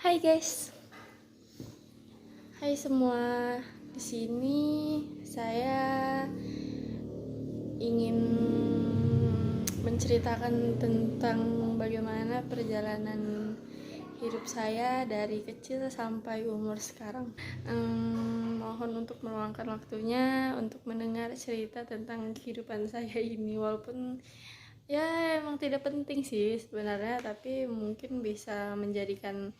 Hai guys, hai semua. Di sini saya ingin menceritakan tentang bagaimana perjalanan hidup saya dari kecil sampai umur sekarang. Mohon untuk meluangkan waktunya untuk mendengar cerita tentang kehidupan saya ini, walaupun ya emang tidak penting sih sebenarnya, tapi mungkin bisa menjadikan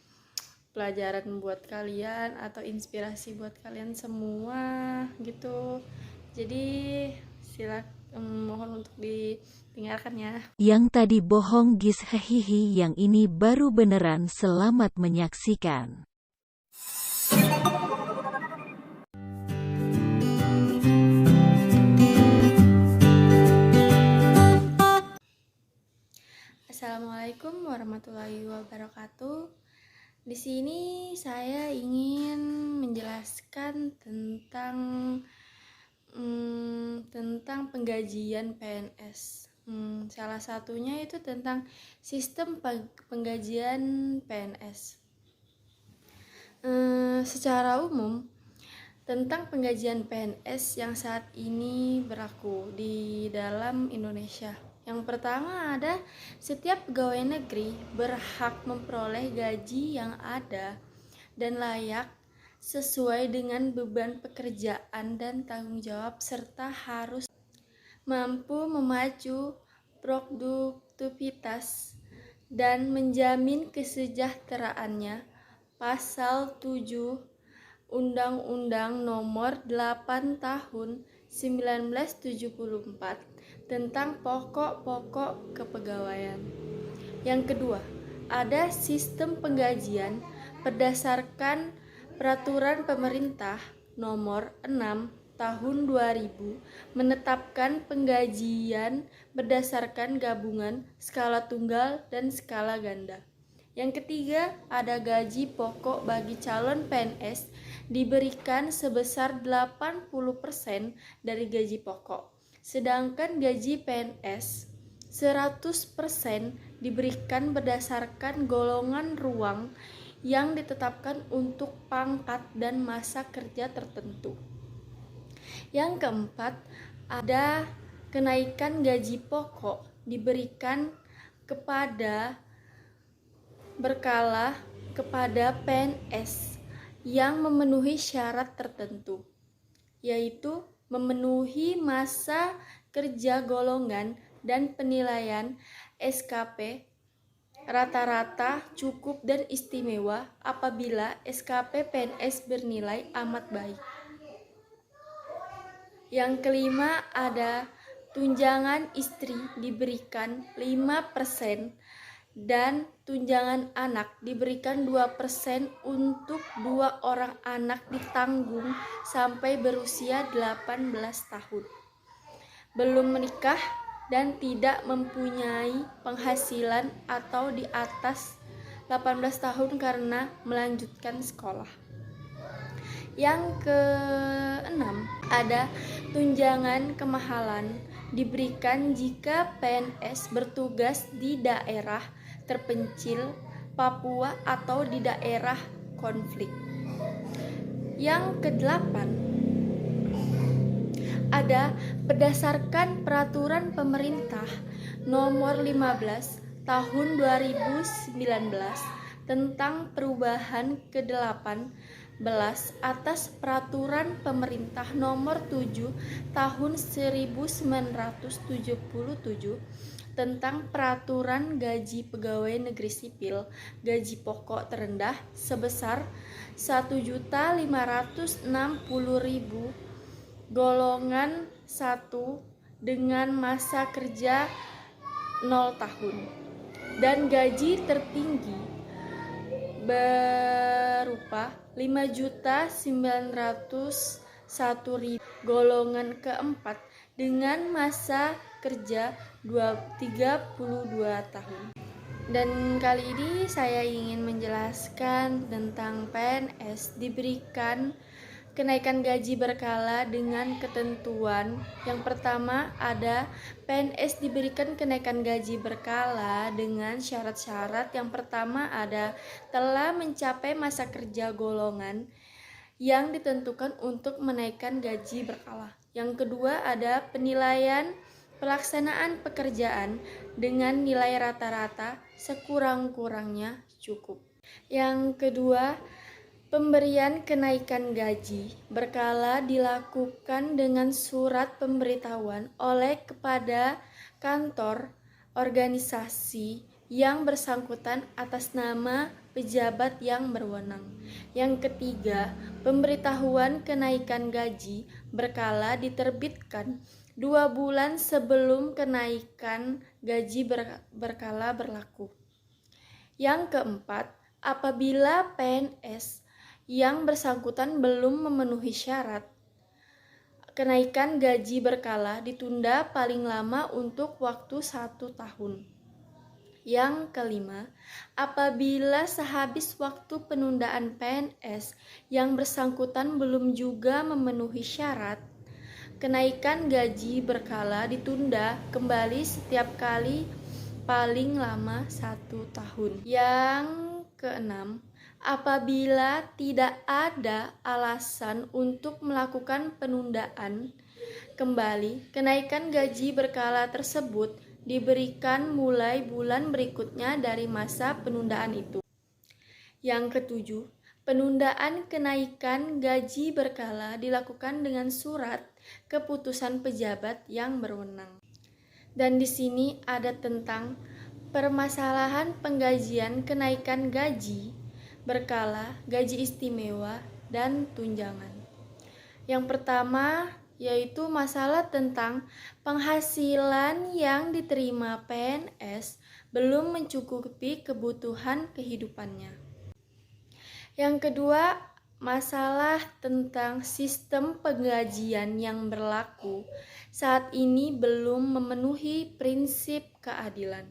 pelajaran buat kalian atau inspirasi buat kalian semua gitu. Jadi mohon untuk didengarkan ya. Yang tadi bohong gis hehihi, yang ini baru beneran. Selamat menyaksikan. Assalamualaikum warahmatullahi wabarakatuh. Di sini saya ingin menjelaskan tentang penggajian PNS. Salah satunya itu tentang sistem penggajian PNS. Secara umum, tentang penggajian PNS yang saat ini berlaku di dalam Indonesia. Yang pertama ada, setiap pegawai negeri berhak memperoleh gaji yang ada dan layak sesuai dengan beban pekerjaan dan tanggung jawab, serta harus mampu memacu produktivitas dan menjamin kesejahteraannya. Pasal 7 Undang-Undang Nomor 8 Tahun 1974 tentang pokok-pokok kepegawaian. Yang kedua, ada sistem penggajian berdasarkan Peraturan Pemerintah Nomor 6 Tahun 2000 menetapkan penggajian berdasarkan gabungan, skala tunggal, dan skala ganda. Yang ketiga, ada gaji pokok bagi calon PNS diberikan sebesar 80% dari gaji pokok. Sedangkan gaji PNS 100% diberikan berdasarkan golongan ruang yang ditetapkan untuk pangkat dan masa kerja tertentu. Yang keempat, ada kenaikan gaji pokok diberikan berkala kepada PNS yang memenuhi syarat tertentu, yaitu memenuhi masa kerja golongan dan penilaian SKP rata-rata cukup dan istimewa apabila SKP PNS bernilai amat baik. Yang kelima, ada tunjangan istri diberikan 5% dan tunjangan anak diberikan 2% untuk 2 orang anak ditanggung sampai berusia 18 tahun. Belum menikah dan tidak mempunyai penghasilan atau di atas 18 tahun karena melanjutkan sekolah. Yang keenam, ada tunjangan kemahalan diberikan jika PNS bertugas di daerah terpencil Papua atau di daerah konflik. Yang kedelapan, ada berdasarkan Peraturan Pemerintah Nomor 15 Tahun 2019 tentang perubahan ke-18 atas Peraturan Pemerintah Nomor 7 Tahun 1977 tentang Peraturan Gaji Pegawai Negeri Sipil, gaji pokok terendah sebesar 1.560.000 golongan 1 dengan masa kerja 0 tahun, dan gaji tertinggi berupa 5.901.000 golongan keempat dengan masa kerja 32 tahun. Dan kali ini saya ingin menjelaskan tentang PNS diberikan kenaikan gaji berkala dengan ketentuan. Yang pertama ada PNS diberikan kenaikan gaji berkala dengan syarat-syarat. Yang pertama ada telah mencapai masa kerja golongan yang ditentukan untuk menaikkan gaji berkala. Yang kedua ada penilaian pelaksanaan pekerjaan dengan nilai rata-rata sekurang-kurangnya cukup. Yang kedua, pemberian kenaikan gaji berkala dilakukan dengan surat pemberitahuan oleh kepada kantor organisasi yang bersangkutan atas nama pejabat yang berwenang. Yang ketiga, pemberitahuan kenaikan gaji berkala diterbitkan 2 bulan sebelum kenaikan gaji berkala berlaku. Yang keempat, apabila PNS yang bersangkutan belum memenuhi syarat, kenaikan gaji berkala ditunda paling lama untuk waktu 1 tahun. Yang kelima, apabila sehabis waktu penundaan PNS yang bersangkutan belum juga memenuhi syarat, kenaikan gaji berkala ditunda kembali setiap kali paling lama 1 tahun. Yang keenam, apabila tidak ada alasan untuk melakukan penundaan kembali, kenaikan gaji berkala tersebut diberikan mulai bulan berikutnya dari masa penundaan itu. Yang ketujuh, penundaan kenaikan gaji berkala dilakukan dengan surat keputusan pejabat yang berwenang. Dan di sini ada tentang permasalahan penggajian kenaikan gaji berkala, gaji istimewa, dan tunjangan. Yang pertama yaitu masalah tentang penghasilan yang diterima PNS belum mencukupi kebutuhan kehidupannya. Yang kedua, masalah tentang sistem penggajian yang berlaku saat ini belum memenuhi prinsip keadilan.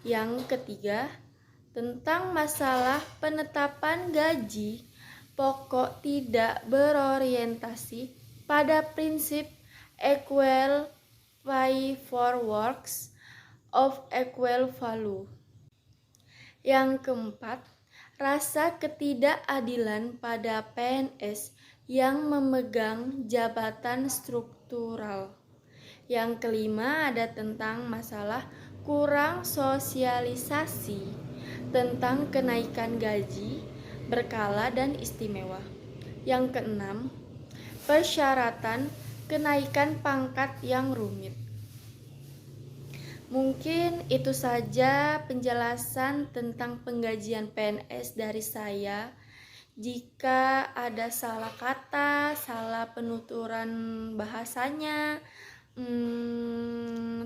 Yang ketiga, tentang masalah penetapan gaji pokok tidak berorientasi pada prinsip equal pay for works of equal value. Yang keempat, rasa ketidakadilan pada PNS yang memegang jabatan struktural. Yang kelima ada tentang masalah kurang sosialisasi tentang kenaikan gaji berkala dan istimewa. Yang keenam, persyaratan kenaikan pangkat yang rumit. Mungkin itu saja penjelasan tentang penggajian PNS dari saya. Jika ada salah kata, salah penuturan bahasanya,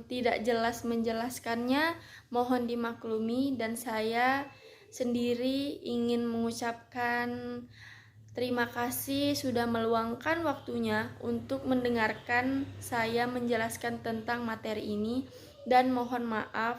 tidak jelas menjelaskannya, mohon dimaklumi, dan saya sendiri ingin mengucapkan terima kasih sudah meluangkan waktunya untuk mendengarkan saya menjelaskan tentang materi ini, dan mohon maaf